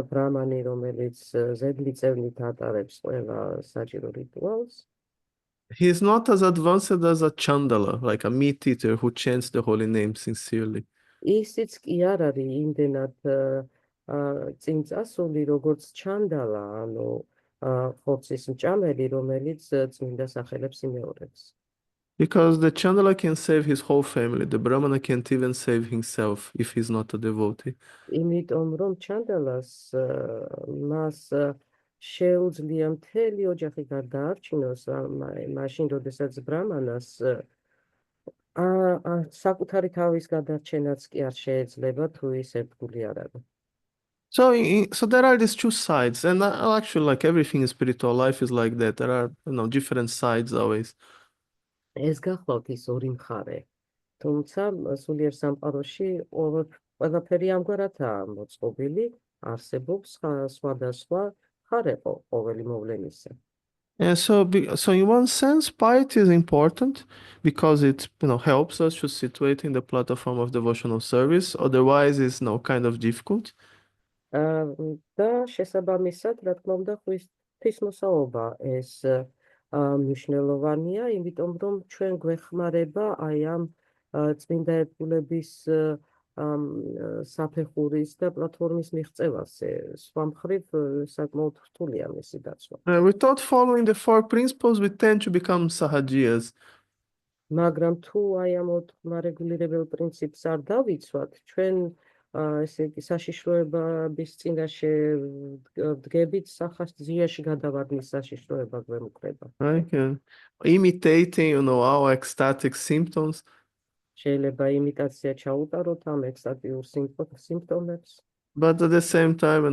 ბრამანი, რომელიც ზედმიწევნით ატარებს ყველა საჭირო რიტუალს, he is not as advanced as a chandala, like a meat eater who chants the holy name sincerely. ისიც კი არ არის იმდენად წინწასული, როგორც ჩანდალა, ანუ ხორცის მჭამელი, რომელიც წმინდა სახელებს იმეორებს. Because the chandala can save his whole family, the brahmana can't even save himself if he's not a devotee. იმიტომ რომ ჩანდალას მას შეუძლია მთელი ოჯახი გარდაარჩინოს, მაშინ როდესაც ბრამანას საკუთარი თავის გადარჩენაც კი არ შეეძლება, თუ ის ერთგული არ არის. So there are these two sides, and actually, like everything in spiritual life is like that. There are different sides always. ეს გახლავთ ის ორი მხარე. თუმცა სულიერ სამყაროში ყველაფერი ამგვარადაა მოწყობილი, არსებობს სხვადასხვა მხარე ყოველი მოვლენისა. And so in one sense, piety is important because it helps us to situate in the platform of devotional service. Otherwise, it's kind of difficult. და შესაბამისად, რა თქმა უნდა, ღვთისმოსავობა ეს მნიშვნელოვანია, იმიტომ რომ ჩვენ გვეხმარება აი ამ წმინდა ერთგულების საფეხურის და პლატფორმის მიღწევაზე. სხვა მხრივ საკმაოდ რთულია მისი დაცვა. Without following the 4 principles, we tend to become sahajiyas. მაგრამ თუ აი ამ 4 მარეგულირებელ პრინციპს არ დავიცვათ, ჩვენ ესე იგი საშიშროების წინაშე დგებით, სახაზიაში გადავარდნის საშიშროება გვემუქრება. Right? Imitating, our ecstatic symptoms. შეიძლება იმიტაცია ჩაუტაროთ ამ ექსტატიურ სიმპტომებს. But at the same time,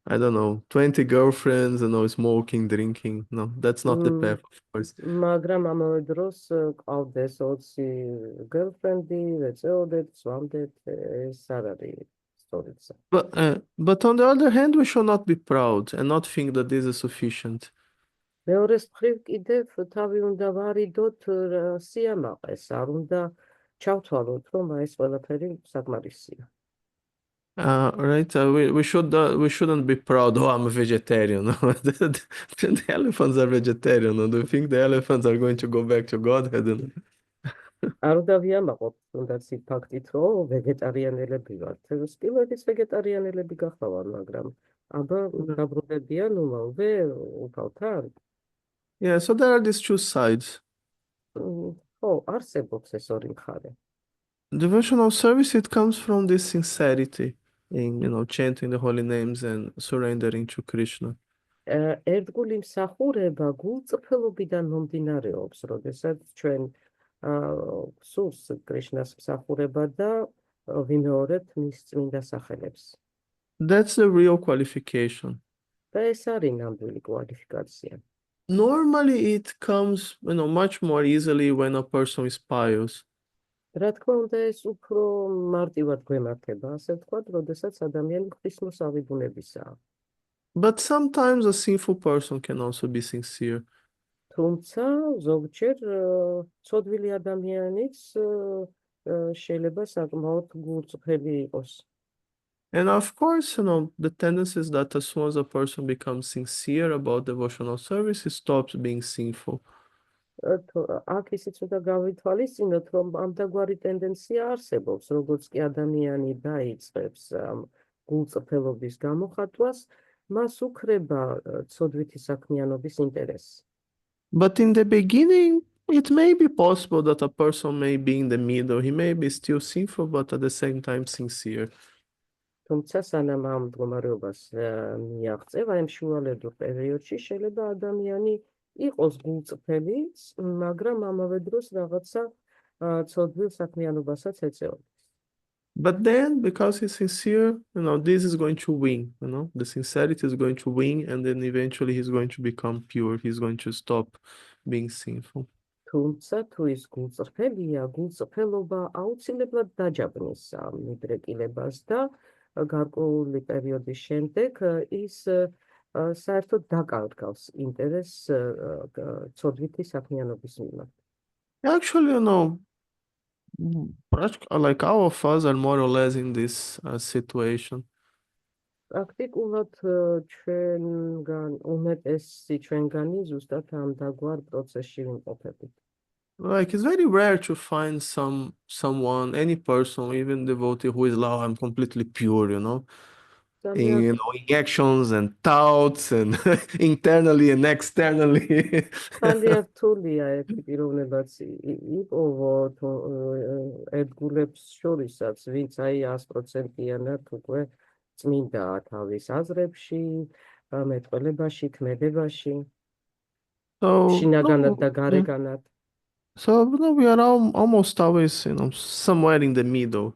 I don't know, 20 girlfriends, smoking, drinking. No, that's not the path, of course. მაგრამ ამავე დროს ყავდეს 20 girlfriend-ი, ვეწეოდეთ, სვამდეთ, ეს არ არის სწორიც. But on the other hand, we should not be proud and not think that this is sufficient. მეორეს მხრივ კიდევ თავი უნდა ვარიდოთ სიამაყეს, არ უნდა ჩავთვალოთ, რომ ეს ყველაფერი საკმარისია. Right. We shouldn't be proud. Oh, I'm a vegetarian. The elephants are vegetarian. Do you think the elephants are going to go back to Godhead? არ უნდა ვიამაყოთ თუნდაც იმ ფაქტით, რომ ვეგეტარიანელები ვართ. სტილოების ვეგეტარიანელები გახლავარ, მაგრამ აბა დაბრუნებიან უმალვე უკავთან. Yeah, so there are these two sides. ხო, არსებობს ეს ორი მხარე. Devotional service, it comes from this sincerity in, chanting the holy names and surrendering to Krishna. ერთგული მსახურება გულწრფელობიდან მომდინარეობს, როდესაც ჩვენ სურს კრიშნას მსახურება და ვიმეორებთ მის წმინდა სახელებს. That's the real qualification. და ეს არის ნამდვილი კვალიფიკაცია. Normally, it comes, much more easily when a person is pious. რა თქმა უნდა, ეს უფრო მარტივად გვემართება, ასე ვთქვათ, როდესაც ადამიანი ღვთისმოსავი ბუნებისაა. But sometimes a sinful person can also be sincere. თუმცა ზოგჯერ ცოდვილი ადამიანიც შეიძლება საკმაოდ გულწრფელი იყოს. And of course, the tendency is that as soon as a person becomes sincere about devotional service, he stops being sinful. აქ ისიც უნდა გავითვალისწინოთ, რომ ამდაგვარი ტენდენცია არსებობს, როგორც კი ადამიანი დაიწყებს გულწრფელობის გამოხატვას, მას უქრება ცოდვითი საქმიანობის ინტერესი. But in the beginning, it may be possible that a person may be in the middle. He may be still sinful, but at the same time sincere. თუმცა სანამ ამ მდგომარეობას მიაღწევა, იმ შუალედურ პერიოდში შეიძლება ადამიანი იყოს გულწრფელი, მაგრამ ამავე დროს რაღაცა ცოდვილ საქმიანობასაც ეწეოდა. But then, because he's sincere, this is going to win. The sincerity is going to win, and then eventually he's going to become pure. He's going to stop being sinful. თუმცა თუ ის გულწრფელია, გულწრფელობა აუცილებლად დაჯაბნის მიდრეკილებას და გარკვეული პერიოდის შემდეგ ის საერთოდ დაკარგავს ინტერესს ცოდვითი საქმიანობის მიმართ. Actually, like all of us are more or less in this situation. პრაქტიკულად უმეტესი ჩვენგანი ზუსტად ამ დაგვარ პროცესში ვიმყოფებით. Like, it's very rare to find someone, any person, even devotee, who is like, I'm completely pure, in actions and thoughts and internally and externally. ძალიან რთულია ერთი პიროვნებაც იპოვოთ ერთგულებს შორისაც, ვინც აი 100%-იანად უკვე წმინდაა თავის აზრებში, მეტყველებაში, ქმედებაში, შინაგანად და გარეგანად. So, we are almost always, somewhere in the middle.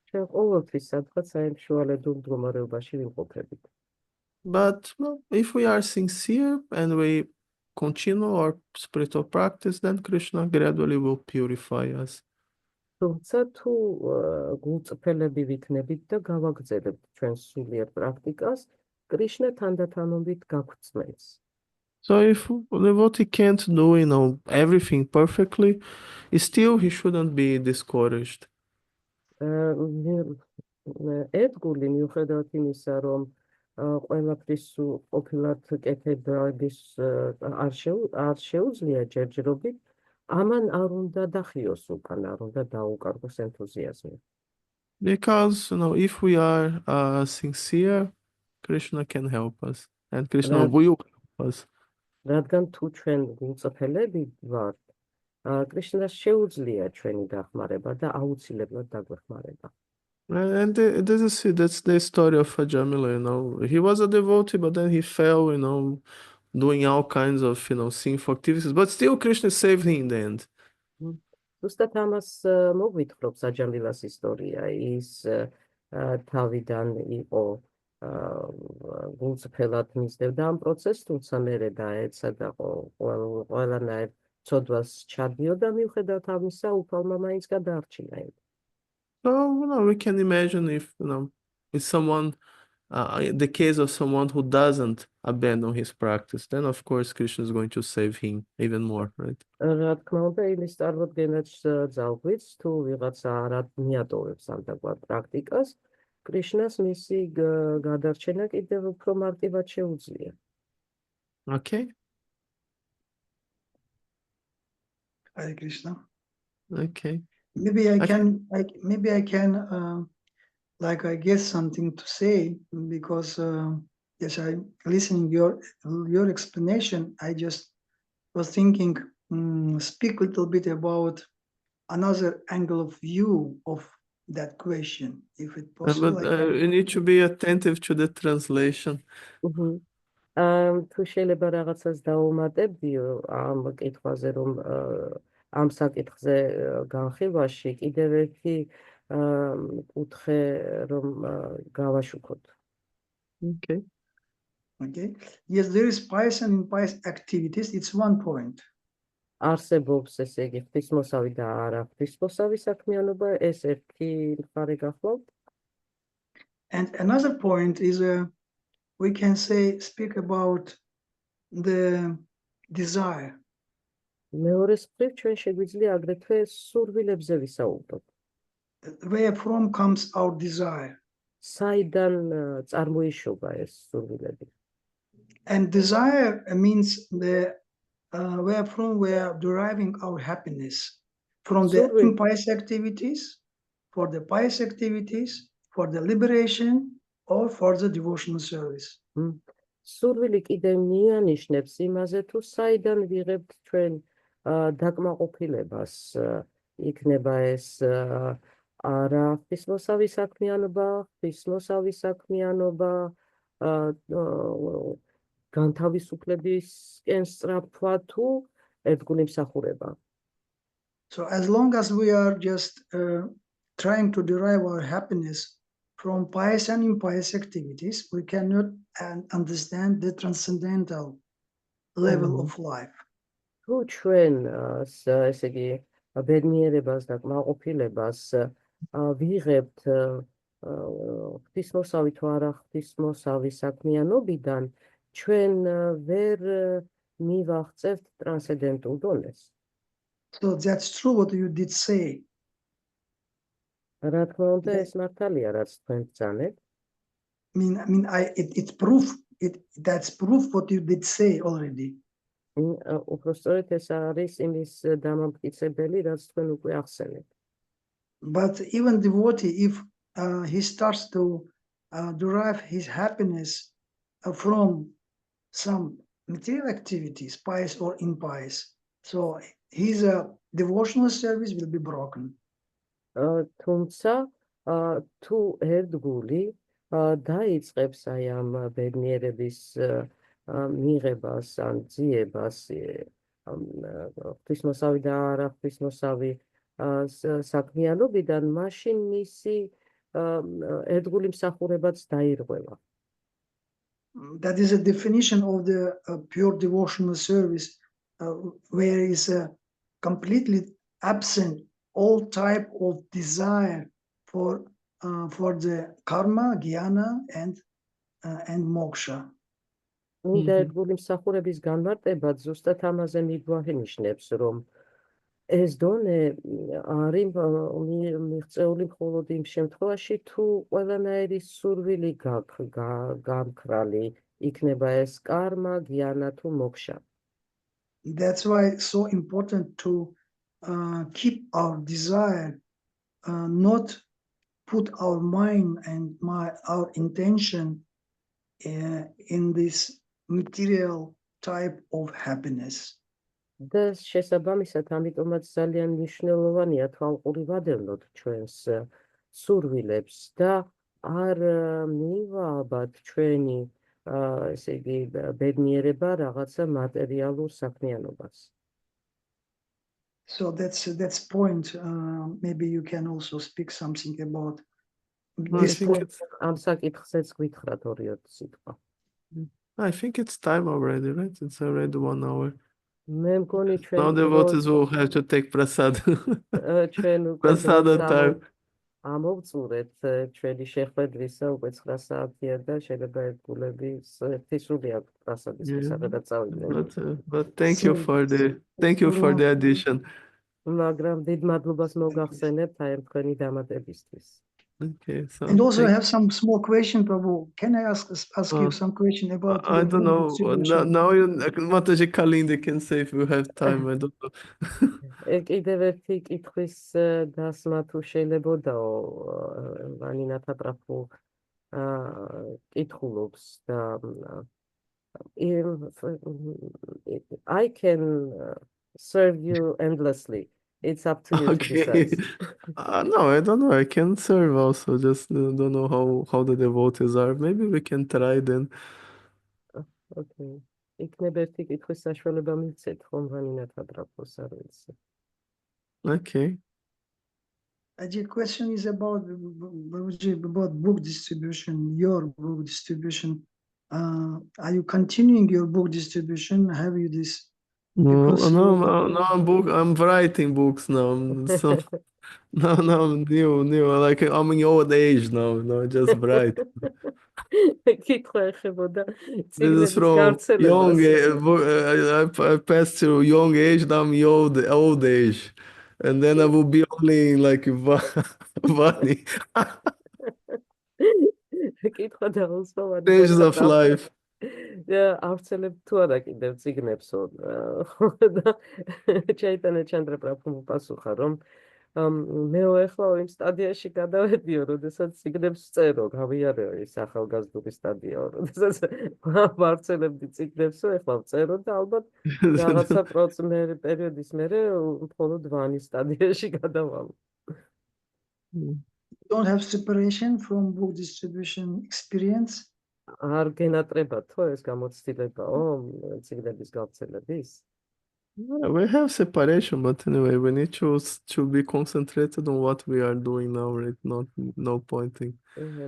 ჩვენ ყოველთვის სადღაც აი შუალედურ მდგომარეობაში ვიმყოფებით. But if we are sincere and we continue our spiritual practice, then Krishna gradually will purify us. თუმცა თუ გულწრფელები ვიქნებით და გავაგრძელებთ ჩვენს სულიერ პრაქტიკას, კრიშნა თანდათანობით გაგვწმენს. So if the devotee can't do, everything perfectly, still he shouldn't be discouraged. ერთგული მიუხედავად იმისა, რომ ყველაფრის ყოფილად კეთებას არ შეუძლია ჯერჯერობით, ამან არ უნდა დახიოს უკან, არ უნდა დაუკარგოს ენთუზიაზმი. Because, if we are sincere, Krishna can help us. And Krishna will help us. რადგან თუ ჩვენ გულწრფელები ვართ, კრიშნას შეუძლია ჩვენი დახმარება და აუცილებლად დაგვეხმარება. And that's the story of Ajamila, He was a devotee, but then he fell, doing all kinds of, sinful activities. But still, Krishna saved him in the end. ზუსტად ამას მოგვითხრობს აჯამილას ისტორია. ის თავიდან იყო გულწრფელად მისდევდა ამ პროცესს, თუმცა მერე დაეცა და ყველანაირ ცოდვას ჩადიოდა, მიუხედავად ამისა, უფალმა მაინც გადაარჩინა. So, we can imagine if, it's someone, the case of someone who doesn't abandon his practice, then of course Krishna is going to save him even more, right? რა თქმა უნდა, იმის წარმოდგენაც ძალგვიც, თუ ვიღაცა არ მიატოვებს ამ დაგვარ პრაქტიკას, კრიშნას მისი გადარჩენა კიდევ უფრო მარტივად შეუძლია. Okay? Hare Krishna. Okay. Maybe I I can, like I guess something to say because yes, I listening your explanation. I just was thinking, speak a little bit about another angle of view of that question, if it's possible. But you need to be attentive to the translation. თუ შეიძლება რაღაცას დაუმატებდიო ამ კითხვაზე, რომ ამ საკითხზე განხილვაში კიდევ ერთი კუთხე რომ გავაშუქოთ. Okay. Okay. Yes, there is pious and impious activities. It's one point. არსებობს ესე იგი ღვთისმოსავი და არა ღვთისმოსავი საქმიანობა, ეს ერთი მხარე გახლავთ. And another point is we can say speak about the desire. მეორე მხრივ ჩვენ შეგვიძლია აგრეთვე სურვილებზე ვისაუბროთ. Where from comes our desire? საიდან წარმოიშობა ეს სურვილები? And desire means the where from we are deriving our happiness from the impious activities, for the pious activities, for the liberation, or for the devotional service. სურვილი კიდევ მიანიშნებს იმაზე, თუ საიდან ვიღებთ ჩვენ დაკმაყოფილებას, იქნება ეს არა ღვთისმოსავი საქმიანობა, ღვთისმოსავი საქმიანობა, განთავისუფლებისკენ სწრაფვა თუ ერთგულიმსახურება. So as long as we are just trying to derive our happiness from pious and impious activities, we cannot understand the transcendental level of life. თუ ჩვენ ესე იგი ბედნიერებას და კმაყოფილებას ვიღებთ ღვთისმოსავი თუ არა ღვთისმოსავი საქმიანობიდან, ჩვენ ვერ მივაღწევთ ტრანსცენდენტულ დონეს. So that's true what you did say. რა თქმა უნდა, ეს მართალია, რაც თქვენ ბრძანეთ. It's proof. That's proof what you did say already. უпростоრეთ ეს არის იმის დამამტკიცებელი, რაც თქვენ უკვე ახსენეთ. But even devotee, if he starts to derive his happiness from some material activities, pious or impious, so his devotional service will be broken. თუმცა თუ ერთგული დაიწყებს აი ამ ბედნიერების მიღებას ან ძიებას, ღვთისმოსავი და არა ღვთისმოსავი საქმიანობიდან, მაშინ მისი ერთგული მსახურებაც დაირღვევა. That is a definition of the pure devotional service, where is completely absent all type of desire for the karma, jnana, and moksha. მინდა ერთგული მსახურების განმარტება ზუსტად ამაზე მიგვანიშნებს, რომ ეს დონე არის მიღწეული მხოლოდ იმ შემთხვევაში, თუ ყველანაირი სურვილი გამქრალი იქნება ეს კარმა, გიანა თუ მოქშა. That's why it's so important to keep our desire, not put our mind and our intention in this material type of happiness. და შესაბამისად, ამიტომაც ძალიან მნიშვნელოვანია თვალყურივადევნოთ ჩვენს სურვილებს და არ მივაბად ჩვენი ესე იგი ბედნიერება რაღაცა მატერიალურ საქმიანობას. So that's point. Maybe you can also speak something about this point. ამ საკითხზეც გითხრათ ორი-ორი სიტყვა. I think it's time already, right? It's already 1 hour. მე მგონი ჩვენ Now the voters will have to take prasad. ჩვენ Prasada time. ამოვწურეთ ჩვენი შეხვედრისა უკვე 9 საათია და შეიძლება ერთგულები ფისრული აქვს პრასადის მისაღებად წავიდნენ. But thank you for the addition. მაგრამ დიდ მადლობას მოგახსენებთ აი თქვენი დამატებისთვის. Okay, so And also I thank- have some small question, Prabhu. Can I ask you Oh, some question about I your don't book know. distribution? Now you Mataji Kalindi can say if you have time. I don't know. კიდევ ერთი კითხვის დასმა თუ შეიძლებოდაო ვანინა თატრაფუ კითხულობს და I can serve you endlessly. It's up to you to Okay. decide. No, I don't know. I can serve also. Just don't know how the devotees are. Maybe we can try then. Okay. იქნება ერთი კითხვის საშუალება მიცეთ ხომ ვანინა თატრაფუს არ ვიცი. Okay. The question is about book distribution, your book distribution. Are you continuing your book distribution? Have you this? No, Because I'm writing books now. So now I'm new. Like I'm in old age now. No, just write. კითხვა ეხებოდა This is წიგნების from young. გავრცელებას. I passed through young age. Now I'm old age, and then I will be only like Vani. კითხვა დაუსვა Stages of life. ავრცელებ თუ არა კიდევ წიგნებსო და ჩაიტანა ჩანდრა პრაფუმ პასუხა რომ მეო ახლა იმ სტადიაში გადავედიო, როდესაც წიგნებს წერო, გავიარეო ის ახალგაზრდული სტადიაო, როდესაც ვავრცელებდი წიგნებსო, ახლა ვწერო და ალბათ რაღაცა პერიოდის მერე მხოლოდ ვანის სტადიაში გადავალ. don't have separation from book distribution experience. არ გენატრება თო ეს გამოცდილებაო წიგნების გავრცელების? We have separation, but anyway, we need to be concentrated on what we are doing now, right? No point in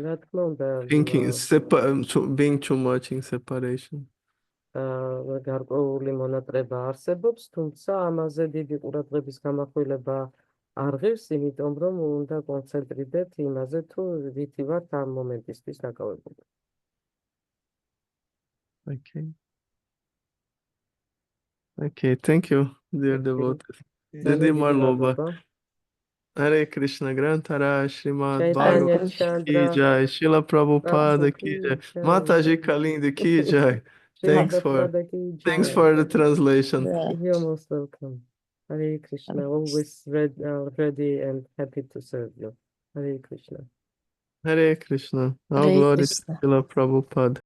რა თქმა უნდა thinking being too much in separation. გარკვეული მონატრება არსებობს, თუმცა ამაზე დიდი ყურადღების გამახვილება არ ღირს, იმიტომ რომ უნდა კონცენტრირდეთ იმაზე, თუ ვითი ვართ ამ მომენტისთვის დაკავებული. Okay, thank you, dear devotees. Didi Marloba. Hare Krishna, Grantara, Srimad Bhagavatam ki jai, Srila Prabhupada ki jai, Mataji Kalindi ki jai. Thanks for the translation. You're most welcome. Hare Krishna, always ready and happy to serve you. Hare Krishna. Hare Krishna. All Hare glory to Krishna. Srila Prabhupada.